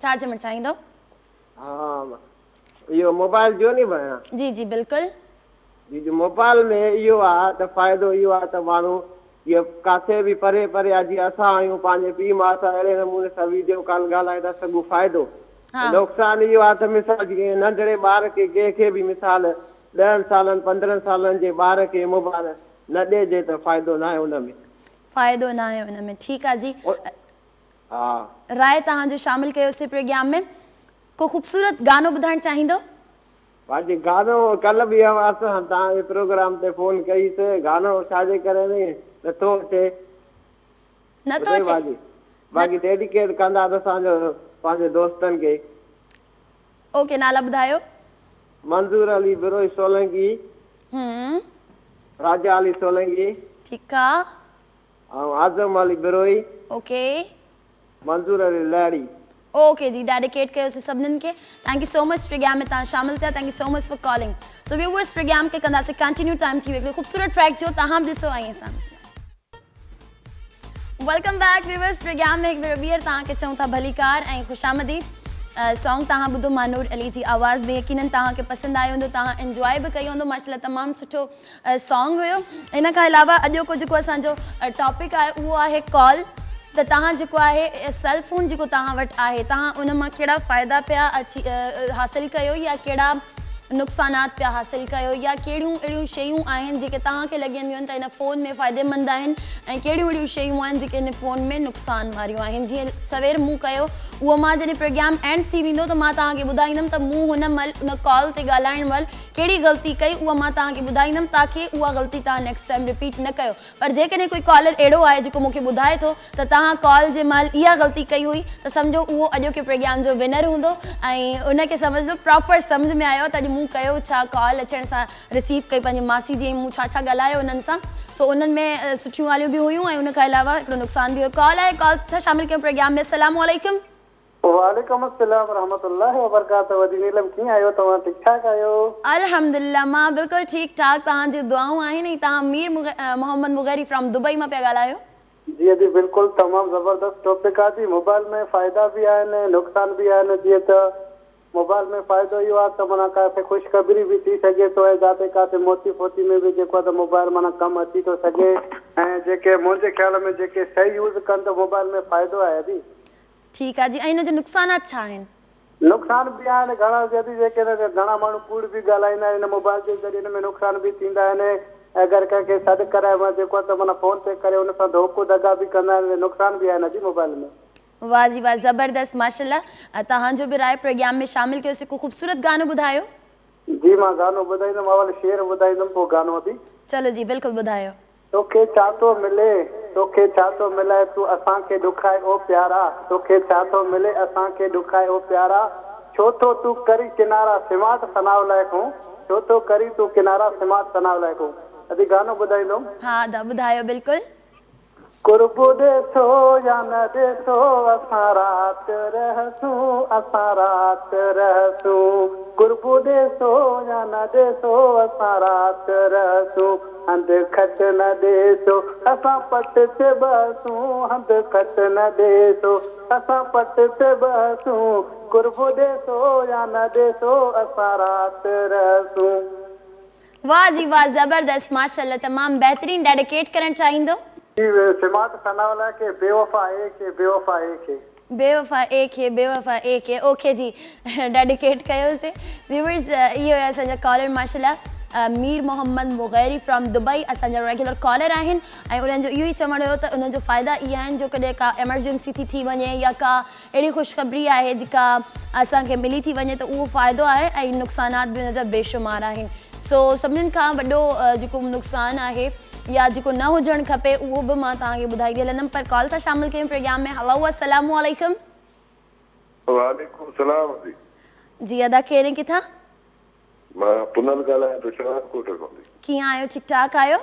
छा चवणु चाहींदो हा इहो मोबाइल जो नी भेण जी जी बिल्कुलु जी जी मोबाइल में इहो आहे त फ़ाइदो इहो आहे त माण्हू इहो किथे बि परे परे आहे जीअं असां आहियूं पंहिंजे पीउ माउ सां अहिड़े नमूने सां वीडियो कॉल ॻाल्हाए था सघूं फ़ाइदो नुक़सानु इहो आहे त मिसाल जीअं नंढड़े ॿार खे कंहिंखे बि मिसाल 10 सालनि 15 सालनि जे ॿार खे मोबाइल न ॾिजे त फ़ाइदो न आहे हुन में फ़ाइदो न आहे हुन में ठीकु आहे जी हा राय तव्हांजो शामिल कयोसीं प्रोग्राम में को ख़ूबसूरत गानो ॿुधाइणु चाहींदो बाक़ी गानो कल्ह बि असां तव्हांजे प्रोग्राम ते फ़ोन कईसीं गानो छाजे करे नथो अचे बाक़ी डेडिकेट कंदा त असांजो पंहिंजे दोस्तनि खे ओके नाला ॿुधायो मंजूर अली बिरोई सोलंकी राजा अली सोलंकी ठीकु आहे ऐं आज़म अली बिरोई ओके मंजूर अली लहड़ी ओके जी डेडिकेट कयोसीं सभिनीनि खे thank you so much programme में तव्हां शामिल थिया thank you so much for calling so viewers programme खे कंदासीं कंटिन्यू टाइम थी वियो ख़ूबसूरत ट्रैक जो तव्हां बि ॾिसो ऐं असां वेलकम बैक व्यूअर्स प्रोग्राम में हिकु भेरो ॿीहर तव्हांखे चऊं था भलीकार ऐं ख़ुशामदी सॉन्ग तव्हां ॿुधो मानूर अली जी आवाज़ में यकीनन तव्हांखे पसंदि आयो हूंदो तव्हां इंजॉय बि कयो हूंदो माशाल्लाह तमामु सुठो सॉन्ग हुयो इन खां अलावा अॼु को जेको असांजो टॉपिक आहे उहो आहे कॉल त तव्हां जेको आहे सेल फोन जेको तव्हां वटि आहे तव्हां उन मां कहिड़ा फ़ाइदा पिया हासिलु कयो या कहिड़ा नुक़सानात पिया हासिलु कयो या कहिड़ियूं अहिड़ियूं शयूं आहिनि जेके तव्हांखे लॻंदियूं आहिनि त हिन फ़ोन में फ़ाइदेमंद आहिनि ऐं कहिड़ियूं अहिड़ियूं शयूं आहिनि जेके हिन फ़ोन में नुक़सान वारियूं आहिनि जीअं सवेर मूं कयो उहो मां जॾहिं प्रोग्राम एंड थी वेंदो त मां तव्हांखे ॿुधाईंदमि त मूं हुन महिल उन कॉल ते ॻाल्हाइण महिल कहिड़ी ग़लती कई उहा मां तव्हांखे ॿुधाईंदमि ताकी उहा ग़लती तव्हां नेक्स्ट टाइम रिपीट न कयो पर जेकॾहिं कोई कॉलर अहिड़ो आहे जेको मूंखे ॿुधाए थो त तव्हां कॉल जे महिल इहा ग़लती कई हुई त सम्झो उहो अॼोके प्रोग्राम जो विनर हूंदो ऐं उनखे सम्झो प्रॉपर सम्झ में आयो त अॼु मूं कयो छा कॉल अचण सां रिसीव कई पंहिंजी मासी जी मूं छा छा ॻाल्हायो उन्हनि सां सो उन्हनि में सुठियूं ॻाल्हियूं बि हुयूं ऐं उनखां अलावा हिकिड़ो नुक़सान बि हुयो कॉल आहे कॉल था शामिल कयूं प्रोग्राम में अस्सलामु अलैकुम वालेकुम अस्सलाम रहमतुल्लाहि व बरकातहू वदी नीलम कीअं आहियो तव्हां ठीकु ठाक आहियो अल्हम्दुलिल्लाह मां बिल्कुलु ठीकु ठाक तव्हांजी दुआऊं आहिनि ऐं तव्हां मीर मोहम्मद मुग़ैरी फ्रॉम दुबई मां पिया ॻाल्हायो जी जी बिल्कुलु तमामु ज़बरदस्त टॉपिक आहे जी मोबाइल में फ़ाइदा बि आहिनि नुक़सान बि आहिनि जीअं त मोबाइल में फ़ाइदो इहो आहे त माना काथे ख़ुशख़बरी बि थी सघे थो ऐं जिते काथे मोती फोती में बि जेको आहे त मोबाइल माना कमु अची थो सघे ऐं जेके मुंहिंजे ख़्याल में जेके सही यूज़ कनि त मोबाइल में फ़ाइदो आहे जी ठीकु आहे जी ऐं हिनजो नुक़सानात छा आहिनि नुक़सान बि आहिनि घणा जल्दी जेके घणा माण्हू कूड़ बि ॻाल्हाईंदा आहिनि मोबाइल जे ज़रिए हिन में नुक़सान बि थींदा आहिनि अगरि कंहिंखे सॾु कराए वञे जेको आहे त माना फ़ोन पे करे हुन सां धोखो दगा बि कंदा आहिनि नुक़सान बि आहिनि जी मोबाइल में वाह जी वाह, ज़बरदस्त, माशाल्लाह। तव्हांजो बि राय प्रोग्राम में शामिल कयोसीं। को ख़ूबसूरत गानो ॿुधायो। जी मां गानो ॿुधाईंदुमि अवल शेर ॿुधाईंदुमि पोइ गानो बि। चलो जी बिल्कुलु ॿुधायो। तोखे छा थो मिले तोखे छा थो मिले तूं असांखे ॾुखाए ओ प्यारा तोखे छा थो मिले असांखे ॾुखाए ओ प्यारा छो थो तूं करी किनारा सिमाट सनाव लाइक़ हूं छो थो करी तूं किनारा सिमाट सनाव लाइक़ हूं अॼु गानो ॿुधाईंदुमि। हा दा ॿुधायो बिल्कुलु। कुर्ब ॾिसो या न ॾिसो असां राति रहसूं कुर्ब ॾिसो या न ॾिसो असां राति रहसूं हंध खट न ॾिसो असां पट ते बसूं हंध खट न ॾिसो असां पट ते बसूं कुर्ब ॾिसो या न ॾिसो असां राति रहसूं। वाह जी वाह, ज़बरदस्त, माशाल्लाह, तमामु बहितरीन। डेडिकेट करणु चाहींदो? सिमाट सनावला के बेवफा एक है ओके जी डेडिकेट कयोसीं। व्यूअर्स इहो आहे असांजा कॉलर माशाल्लाह मीर मोहम्मद मुग़ैरी फ्रॉम दुबई असांजा रेगुलर कॉलर आहिनि ऐं उन्हनि जो इहो ई चवणु हुयो त उन्हनि जो फ़ाइदा इहे आहिनि जो कॾहिं का एमरजेंसी थी वञे या का अहिड़ी ख़ुशख़बरी आहे जेका असांखे मिली थी वञे त उहो फ़ाइदो आहे ऐं नुक़सानात बि उनजा बेशुमार आहिनि। सो सभिनीनि खां वॾो जेको नुक़सानु आहे या जेको न हुजणु खपे उहो बि मां तव्हांखे ॿुधाईंदी हलंदमि। पर कॉल था शामिल कयूं प्रोग्राम में। हलो अस्सलाम वालेकुम। वालेकुम सलाम जी अदा कहिड़े किथां? मां पुनल ॻाल्हायां थो शहरकोट खां। कीअं आहियो? ठीकु ठाक आहियो?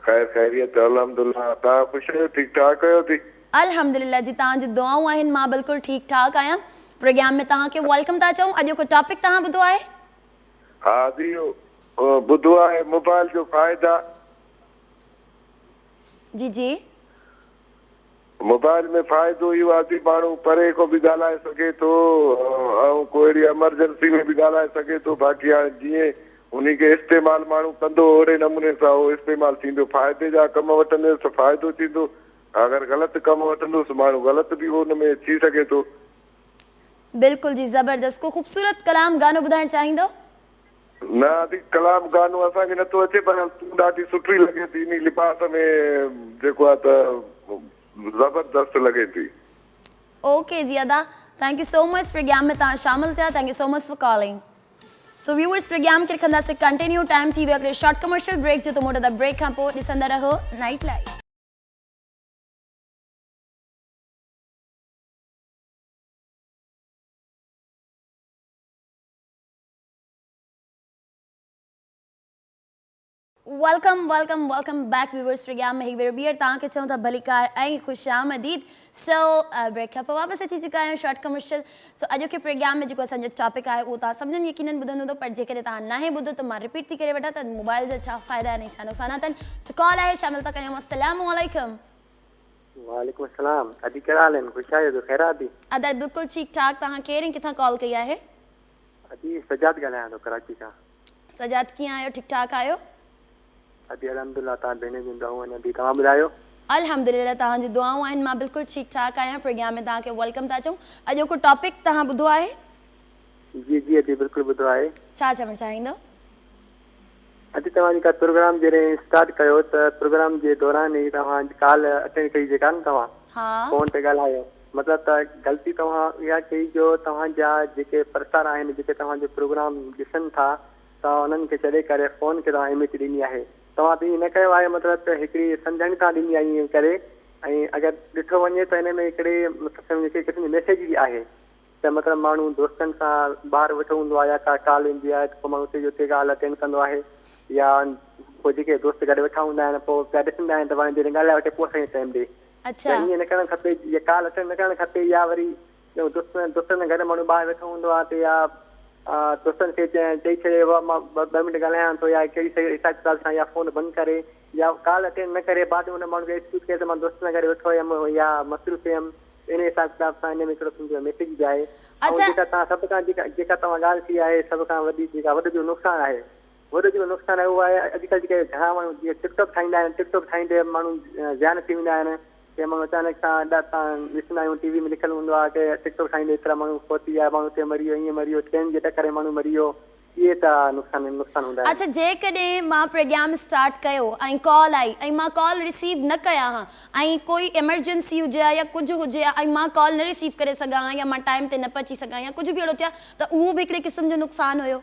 ख़ैर ख़ैरियत अल्हम्दुलिल्लाह। तव्हां ख़ुशि आहियो? ठीकु ठाक आहियो थी? अल्हम्दुलिल्लाह जी, तव्हांजी दुआऊं आहिनि, मां बिल्कुलु ठीकु ठाक आहियां। प्रोग्राम में तव्हांखे वेलकम था चऊं। अॼु को टॉपिक तव्हां ॿुधो आहे? हा जी ॿुधो आहे मोबाइल जो फ़ाइदा। जी जी मोबाइल में फ़ाइदो इहो आहे कि माण्हू परे को बि ॻाल्हाए सघे थो ऐं कोई अहिड़ी एमरजेंसी में बि ॻाल्हाए सघे थो। बाक़ी हाणे जीअं उन खे इस्तेमालु माण्हू कंदो ओहिड़े नमूने सां उहो इस्तेमालु थींदो। फ़ाइदे जा कम वठंदुसि त फ़ाइदो थींदो, अगरि ग़लति कम वठंदुसि माण्हू ग़लति बि हुन में थी सघे थो। बिल्कुलु जी, ज़बरदस्त। को ख़ूबसूरत कलाम गानो ॿुधाइणु चाहींदो? न अॼु कलाम गानो असांखे नथो अचे पर तूं ॾाढी सुठी लॻे थी इन लिबास में जेको आहे त ज़बरदस्त लॻे थी। ओके जी अदा, thank you so much. Programme में तव्हां शामिल थिया। Thank you so much for calling. So viewers programme खे रखंदासीं कंटिन्यू। टाइम थी वियो हिकिड़े शॉर्ट कमर्शियल ब्रेक जो, त मोटंदा ब्रेक खां पोइ ॾिसंदा रहो night life. Welcome welcome welcome back viewers. Programme में हिकु भेरो ॿीहर तव्हांखे चऊं था भलीकार ऐं ख़ुशि आमदीद। सो ब्रेक खां पोइ वापसि अची चुका आहियूं शॉर्ट कमर्शियल। सो अॼोके प्रोग्राम में जेको असांजो टॉपिक आहे उहो तव्हां सभिनीनि यकीनन ॿुधंदो हूंदो, पर जेकॾहिं तव्हां नाहे ॿुधो त मां रिपीट थी करे वठां त मोबाइल जा छा फ़ाइदा आहिनि छा नुक़सानात आहिनि। सो कॉल आहे, शामिल था कयूं। अस्सलाम वालेकुम। वालेकुम सलाम। अजी कहिड़ा हाल आहिनि? ख़ुशि आहियो? ख़ैरात थी? अदर बिल्कुलु ठीकु ठाक। तव्हां केरु किथां कॉल कई आहे? अजी सजाद ॻाल्हायां थो कराची खां। सजाद कीअं आहियो? ठीकु ठाक आहियो? अजी अल्हम्दुलिल्लाह, तव्हां भेण जूं दुआऊं आहिनि। अभी तव्हां ॿुधायो? अल्हम्दुलिल्लाह, तव्हांजी दुआऊं आहिनि, मां बिल्कुलु ठीकु ठाक आहियां। प्रोग्राम में तव्हांखे वेलकम था चऊं। अॼोको टॉपिक तव्हां ॿुधो आहे? जी जी अजी बिल्कुलु ॿुधो आहे। छा चवणु चाहींदो? अॼु तव्हां जेका प्रोग्राम जॾहिं स्टार्ट कयो त प्रोग्राम जे दौरान ई तव्हां कॉल अटेंड कई जेका न तव्हां फ़ोन ते ॻाल्हायो, मतिलबु त ग़लती तव्हां इहा कई जो तव्हांजा जेके प्रसार आहिनि, जेके तव्हांजो प्रोग्राम ॾिसनि था, तव्हां उन्हनि खे छॾे करे फ़ोन खे तव्हां अहमियत ॾिनी आहे। तव्हां त ईअं न कयो आहे, मतिलबु त हिकिड़ी सम्झाणी तव्हां ॾिनी आहे ईअं करे। ऐं अगरि ॾिठो वञे त हिन में हिकिड़े मतिलबु मैसेज बि आहे त मतिलबु माण्हू दोस्तनि सां ॿाहिरि वेठो हूंदो आहे या का कॉल ईंदी आहे त पोइ माण्हू उते जो उते ॻाल्हि अटेंड कंदो आहे, या पोइ जेके दोस्त गॾु वेठा हूंदा आहिनि पोइ पिया ॾिसंदा आहिनि त पाण जॾहिं ॻाल्हाए वठे पोइ असांखे टाइम ॾे। त ईअं न करणु खपे, इहा कॉल अटेंड न करणु खपे। या वरी दोस्तनि गॾु माण्हू ॿाहिरि वेठो हूंदो आहे त या दोस्तनि खे चई छॾे मां 2 मिंट ॻाल्हायां थो या कहिड़ी हिसाब किताब सां, या फ़ोन बंदि करे या कॉल अटेंड न करे बाद में हुन माण्हू खे एक्सक्यूज़ करे त मां दोस्तनि सां गॾु वेठो हुयमि या मसरूफ़ हुयमि, इन हिसाब किताब सां हिन में हिकिड़ो सम्झो मैसेज बि आहे। ऐं जेका तव्हां सभु खां जेका तव्हां ॻाल्हि थी आहे, सभ खां वॾी जेका वॾो जो नुक़सानु आहे, वॾो जेको नुक़सानु आहे उहो आहे अॼुकल्ह जेके घणा माण्हू जीअं टिकटॉक ठाहींदा आहिनि, टिकटॉक ठाहींदे माण्हू ज़्यान थी वेंदा आहिनि, के माण्हू अचानक सां ॾिसंदा आहियूं टीवी में लिखियलु हूंदो आहे की टिकटॉक ठाहींदे एतिरा माण्हू पहुची विया, माण्हू हुते मरी वियो, ईअं मरी वियो, ट्रेन जे टकरे माण्हू मरी वियो, इहे त नुक़सान हूंदा आहिनि। अच्छा, जेकॾहिं मां प्रोग्राम स्टार्ट कयो ऐं कॉल आई ऐं मां कॉल रिसीव न कयां हा ऐं कोई इमरजेंसी हुजे या कुझु हुजे ऐं मां कॉल न रिसीव करे सघां या मां टाइम ते न पहुची सघां या कुझु बि अहिड़ो थिया त उहो बि हिकिड़े क़िस्म जो नुक़सानु हुयो।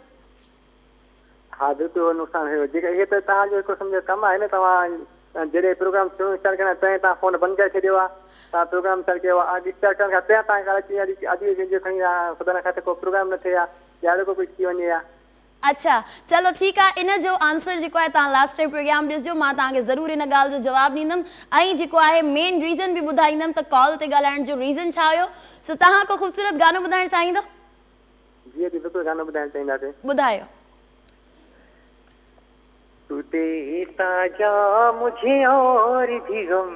हा बिल्कुलु नुक़सानु हुयो। जेका इहे त तव्हांजो हिकिड़ो सम्झो कमु आहे न, तव्हां जॾहिं प्रोग्राम स्टार्ट करणु तॾहिं तव्हां फ़ोन बंदि करे छॾियो आहे, तव्हां प्रोग्राम स्टार्ट कयो आहे, स्टार्ट करण खां पहिरियां तव्हां अॼु पंहिंजो खणी ख़ुदा न खाते को प्रोग्राम न थिए या ॾाढो को कुझु थी वञे हा। अच्छा चलो ठीकु आहे, इन जो आंसर जेको आहे तव्हां लास्ट टाइम प्रोग्राम ॾिसजो, मां तव्हांखे ज़रूरु इन ॻाल्हि जो जवाबु ॾींदमि ऐं जेको आहे मेन रीज़न बि ॿुधाईंदमि त कॉल ते ॻाल्हाइण जो रीज़न छा हुयो। सो तव्हां को ख़ूबसूरत गानो ॿुधाइणु चाहींदो? जी जी बिल्कुलु गानो ॿुधाइणु चाहींदासीं। ॿुधायो। तू देता जा मुझे और भी गम,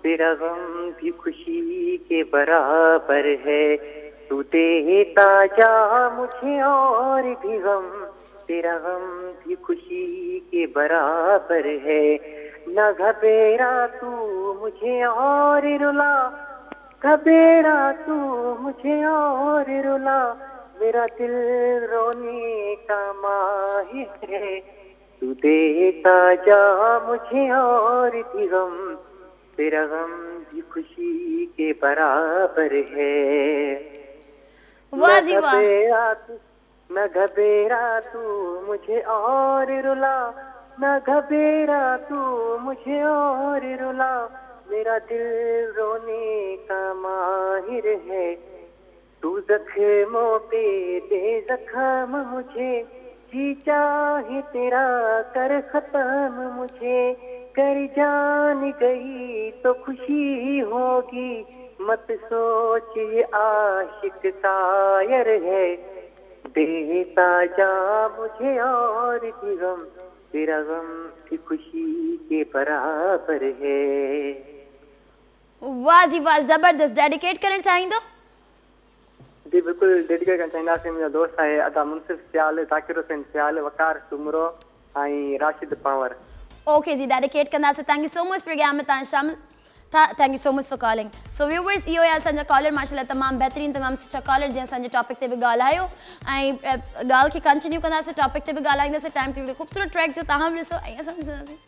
तेरा गम भी खुशी के बराबर है। तू देता जा मुझे और भी गम, तेरा गम भी खुशी के बराबर है। न घबेरा तू मुझे और रुला, घबेरा तू मुझे और रुला, मेरा दिल रोने का माहिर है। तू देता जा मुझे और भी गम, तेरा गम भी खुशी के बराबर है। वाह जी वाह। न घबेरा तू मुझे और रुला, न घबेरा तू मुझे और रुला, मेरा दिल रोने का माहिर है। तू जख्मों पे दे जख्म मुझे, जी चाहे तेरा कर खत्म मुझे, कर जान गई तो खुशी होगी, मत सोच ये आशिक शायर है। देता जा मुझे और भी गम, तेरा गम की खुशी के बराबर है। वाह जी वाह, जबरदस्त। डेडिकेट करणु चाहींदो? जी बिल्कुलु डेडिकेट करणु चाहींदासीं। मुंहिंजा दोस्त आहे अदा मुनसिफ सियाल, ज़ाकिर हुसैन सियाल, वकार सुमरो ऐं राशिद पावर। ओके जी, डेडिकेट कंदासीं। Thank you so much programme में तव्हां शामिल था। Thank you so much for calling. So viewers, इहो आहे असांजा कॉलर, माशाल्लाह तमामु बहितरीनु, तमामु सुठा कॉलर जंहिं असांजे टॉपिक ते बि ॻाल्हायो ऐं ॻाल्हि खे कंटिन्यू कंदासीं, टॉपिक ते बि ॻाल्हाईंदासीं। टाइम ते ख़ूबसूरत ट्रैक जो तव्हां बि ॾिसो ऐं असां बि ॾिसंदासीं।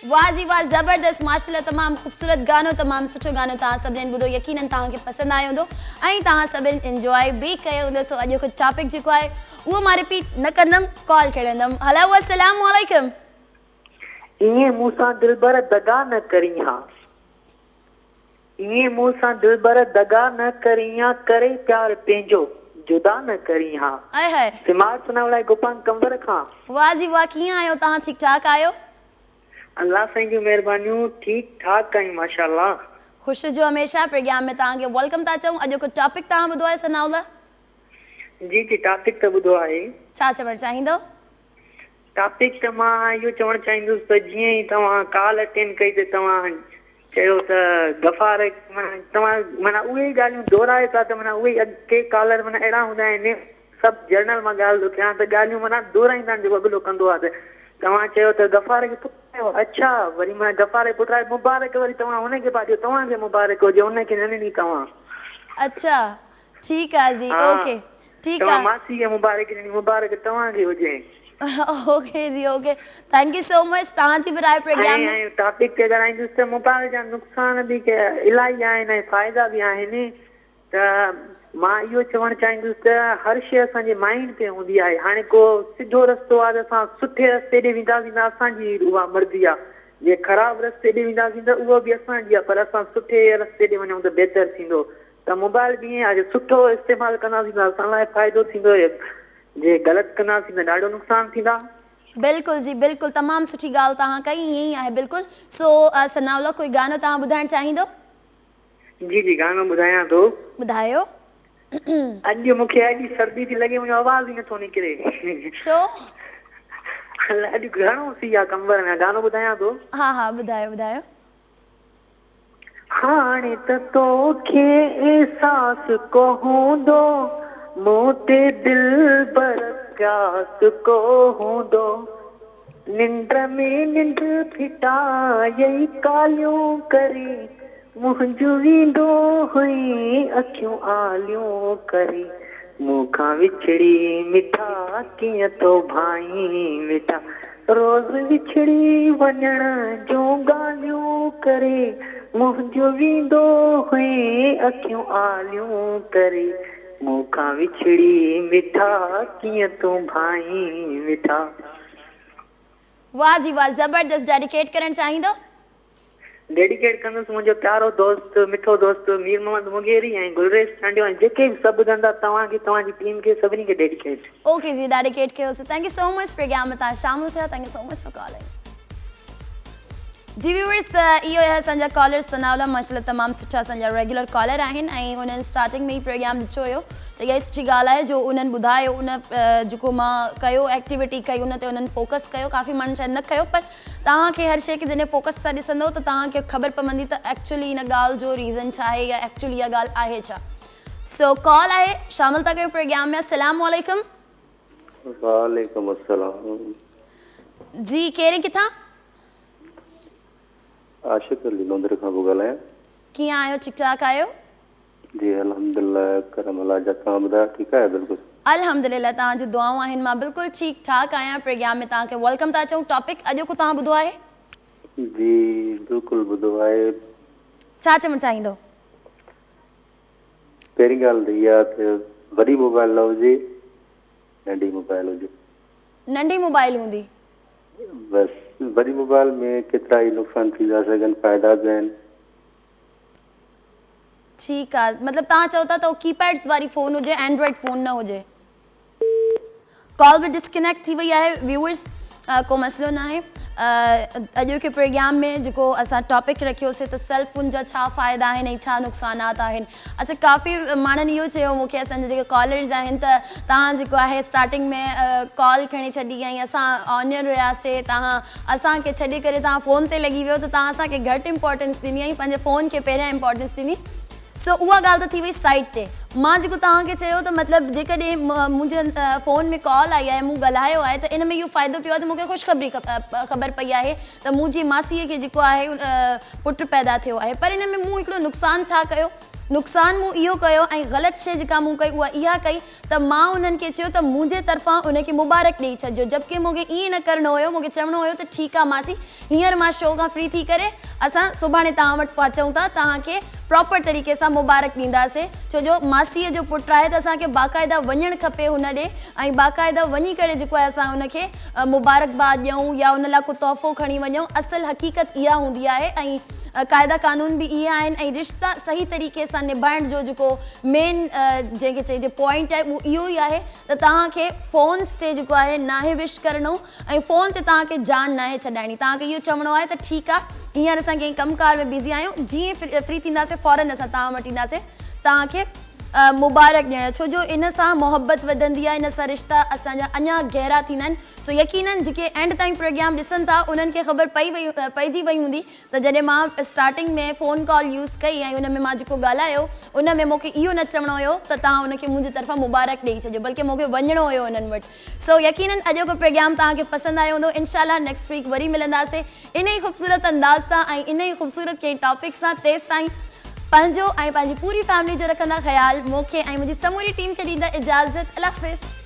वाह जी वाह, ज़बरदस्त, माशाल्लाह तमामु ख़ूबसूरत गानो, तमामु सुठो गानो तव्हां सभिनीनि ॿुधो, यकीनन तव्हांखे पसंदि आयो हूंदो ऐं तव्हां सभिनी इंजॉय बि कयो हूंदो। सो अॼु जो टॉपिक जेको आहे उहो मां रिपीट न कंदमि, कॉल खणंदमि। हेलो अस्सलाम वालेकुम। इएं मूंसां दिलबर दगा न करी हा, इएं मूंसां दिलबर दगा न करी हा, करे प्यार पंहिंजो जुदा न करी हा। आए हाय, सिमार सुनावलाए गुपान कंबर खां। वाह जी वाह, कीअं आहियो तव्हां? ठीकु ठाक आहियो? अल्लाह साईं जी महिरबानियूं, ठीक ठाक आहियूं माशाल्लाह। ख़ुशि जो हमेशा प्रोग्राम में तव्हांखे वेलकम था चऊं। अॼु को टॉपिक तव्हां ॿुधो आहे सनाउला? जी जी टॉपिक त ॿुधो आहे। छा चवणु चाहींदो? टॉपिक त मां इहो चवणु चाहींदुसि त जीअं ई तव्हां कॉल अटेंड कई त तव्हां चयो त गफ़ार, तव्हां माना उहे ई ॻाल्हियूं दोहरायो था त माना उहे के कॉलर माना अहिड़ा हूंदा आहिनि, सभु जर्नल मां ॻाल्हि थो कयां त ॻाल्हियूं माना दोहराईंदा आहिनि जेको अॻिलो कंदो आहे। त तव्हां चयो त गफ़ार खे पुटु, अच्छा वरी मां गफ़ार खे पुटु मुबारक, वरी तव्हां हुनखे पाटियो, तव्हांखे मुबारक हुजे, हुनखे न ॾिनी तव्हां। अच्छा ठीकु आहे जी, ओके ठीकु आहे। मासी खे मुबारक ॾिनी, मुबारक तव्हांखे हुजे। ओके जी okay, thank you so much. तव्हांजी बि राय प्रोग्राम में टॉपिक ते ॻाल्हाईंदुसि त मोबाइल जा नुक़सान बि इलाही आहिनि ऐं फ़ाइदा बि आहिनि। त मां इहो चवणु चाहींदुसि त हर शइ असांजे माइंड ते हूंदी आहे। हाणे को सिधो रस्तो आहे त असां सुठे रस्ते ॾे वेंदासीं त असांजी उहा मर्ज़ी आहे, जे ख़राबु रस्ते ॾे वेंदासीं त उहो बि असांजी आहे, पर असां सुठे रस्ते ॾे वञूं त बहितरु थींदो। त मोबाइल बि ईअं आहे, सुठो इस्तेमालु कंदासीं त असां लाइ फ़ाइदो थींदो, जे ग़लति कंदासीं त ॾाढो नुक़सानु थींदा। बिल्कुलु जी बिल्कुलु, तमामु सुठी ॻाल्हि तव्हां कई, ईअं ई आहे बिल्कुलु। सो सनाउला, कोई गानो तव्हां ॿुधाइणु चाहींदो? जी जी गानो ॿुधायां थो। ॿुधायो। अॼु मूंखे अॼु सर्दी थी लॻे, मुंहिंजो आवाज़ ई नथो निकिरे। छो? अॼु घणो थी आहे कंबर में। गानो ॿुधायां थो। हा हा ॿुधायो ॿुधायो। हाणे त तोखे एहसास को हूंदो, मूं ते दिलबर प्यास को हूंदो, निंड में निंड फिटाई कालियों करे मुंहिंजो वींदो हुई अखियूं आलियूं करे मूंखां विछड़ी मिठा कीअं तो भाई मिठा रोज़ विछड़ी वञण जो ॻाल्हियूं करे मुंहिंजो वींदो हुई अखियूं आलियूं करे मूंखां विछड़ी मिठा कीअं तूं भाई मिठा। वाह जी वाह, ज़बरदस्त। डेडिकेट करणु चाहींदो? डेडिकेट कंदुसि मुंहिंजो प्यारो दोस्त मिठो दोस्त मीर मोहम्मद मुगेरी ऐं गुलरेश चांडियो ऐं जेके बि सभु ॿुधंदा तव्हांखे तव्हांजी टीम खे सभिनी खे डेडिकेट। ओके जी, डेडिकेट कयोसीं। Thank you so much programme में तव्हां शामिल थिया। Thank you so much for calling. जी व्यूअर्स, इहो आहे असांजा कॉलर सनाउल्ला, माशाल्लाह तमामु सुठा असांजा रेगुलर कॉलर आहिनि ऐं उन्हनि स्टार्टिंग में ई प्रोग्राम ॾिठो हुयो त इहा सुठी ॻाल्हि आहे जो उन्हनि ॿुधायो, उन जेको मां कयो एक्टिविटी कई उन ते उन्हनि फोकस कयो। काफ़ी माण्हुनि शायदि न कयो, पर तव्हांखे हर शइ खे जॾहिं फोकस सां ॾिसंदो त तव्हांखे ख़बर पवंदी त एक्चुअली इन ॻाल्हि जो रीज़न छा आहे या एक्चुअली इहा ॻाल्हि आहे छा। सो कॉल आहे, शामिल था कयो प्रोग्राम में। अस्सलाम वालेकुम। वालेकुम अस्सलाम। जी, कहिड़े किथां? आशिक़ अली लोंदरे खां पियो ॻाल्हायां। कीअं आहियो? ठीकु ठाक आहियो? जी अल्हम्दुलिल्लाह, करम अल्लाह जा। तव्हां ॿुधायो ठीकु आहे? बिल्कुलु अल्हम्दुलिल्लाह, तव्हांजी दुआऊं आहिनि। मां बिल्कुलु ठीकु ठाक आहियां। प्रोग्राम में तव्हांखे वेलकम था चऊं। टॉपिक अॼु को तव्हां ॿुधो आहे? जी बिल्कुलु ॿुधो आहे। छा चवणु चाहींदो? पहिरीं ॻाल्हि त इहा त वॾी मोबाइल न हुजे, नंढी मोबाइल हुजे। नंढी मोबाइल हूंदी? बसि वॾी मोबाइल में केतिरा ई नुक़सान थी था सघनि, फ़ाइदा बि आहिनि। ठीकु आहे, मतिलबु तव्हां चओ था त कीपैड्स वारी फ़ोन हुजे, एंड्रॉइड फ़ोन न हुजे। कॉल बि डिस्कनेक्ट थी वई आहे। व्यूअर्स, को मसइलो न आहे। अॼु के प्रोग्राम में जेको असां टॉपिक रखियोसीं त सेल फोन जा छा फ़ाइदा आहिनि ऐं छा नुक़सानात आहिनि। अच्छा, काफ़ी माण्हुनि इहो चयो मूंखे, असांजा जेके कॉलर्स आहिनि, त तव्हां जेको आहे स्टार्टिंग में कॉल खणी छॾी ऐं असां ऑनियर हुयासीं, तव्हां असांखे छॾे करे तव्हां फ़ोन ते लॻी वियो त तव्हां असांखे घटि इंपॉर्टेंस ॾिनी ऐं पंहिंजे फ़ोन खे पहिरियां इंपॉर्टेंस ॾिनी। सो उहा ॻाल्हि त थी वई साइड ते। मां जेको तव्हांखे चयो त मतिलबु जेकॾहिं मुंहिंजे फ़ोन में कॉल आई आहे, मूं ॻाल्हायो आहे, त इन में इहो फ़ाइदो पियो आहे त मूंखे ख़ुशख़बरी ख़बर पई आहे त मुंहिंजी मासीअ खे जेको आहे पुटु पैदा थियो आहे। पर इन में मूं हिकिड़ो नुक़सानु छा कयो? नुक़सानु मूं इहो कयो ऐं ग़लति शइ जेका मूं कई उहा इहा कई त मां उन्हनि खे चयो त मुंहिंजे तरफ़ां उनखे मुबारक ॾेई छॾिजो, जबकि मूंखे ईअं न करिणो हुयो। मूंखे चवणो हुयो त ठीकु आहे मासी, हींअर मां शो खां फ्री थी करे असां सुभाणे तव्हां वटि पहुचूं था, तव्हांखे प्रॉपर तरीक़े सां मुबारक ॾींदासीं। छो जो मासीअ जो पुटु आहे त असांखे बाक़ाइदा वञणु खपे हुन ॾे ऐं बाक़ाइदा वञी करे जेको आहे असां हुनखे मुबारकबाद ॾियूं या हुन लाइ को तोहफ़ो खणी वञूं। असल हक़ीक़त इहा हूंदी आहे ऐं क़ाइदा कानून बि इहे आहिनि ऐं रिश्ता सही तरीक़े सां निभाइण जो जेको मेन जंहिंखे चइजे पॉइंट आहे उहो इहो ई आहे त तव्हांखे फ़ोन्स ते जेको आहे नाहे विश करिणो ऐं फ़ोन ते तव्हांखे जान नाहे छॾाइणी। तव्हांखे इहो चवणो आहे त ठीकु आहे, हींअर असां कंहिं कमकार में बिज़ी आहियूं, जीअं फ्री थींदासीं फ़ौरन असां तव्हां वटि ईंदासीं तव्हांखे मुबारक ॾियणु। छो जो इन सां मोहबत वधंदी आहे, इन सां रिश्ता असांजा अञा गहरा थींदा आहिनि। सो यकीनन जेके एंड ताईं प्रोग्राम ॾिसनि था उन्हनि खे ख़बर पइजी वई हूंदी त जॾहिं मां स्टार्टिंग में फ़ोन कॉल यूज़ कई ऐं उन में मां जेको ॻाल्हायो उन में मूंखे इहो न चवणो हुयो त तव्हां उनखे मुंहिंजी तरफ़ां मुबारक ॾेई छॾियो, बल्कि मूंखे वञिणो हुयो उन्हनि वटि। सो यकीनन अॼु को प्रोग्राम तव्हांखे पसंदि आयो हूंदो। इंशाल्लाह नेक्स्ट वीक वरी मिलंदासीं इन ई ख़ूबसूरत अंदाज़ सां ऐं इन ई ख़ूबसूरत कंहिं टॉपिक सां। तेसि ताईं पंहिंजो ऐं पंहिंजी पूरी फैमिली जो रखंदा ख़्यालु। मूंखे ऐं मुंहिंजी समूरी टीम खे ॾींदा इजाज़त। अल्लाह हाफ़िज़।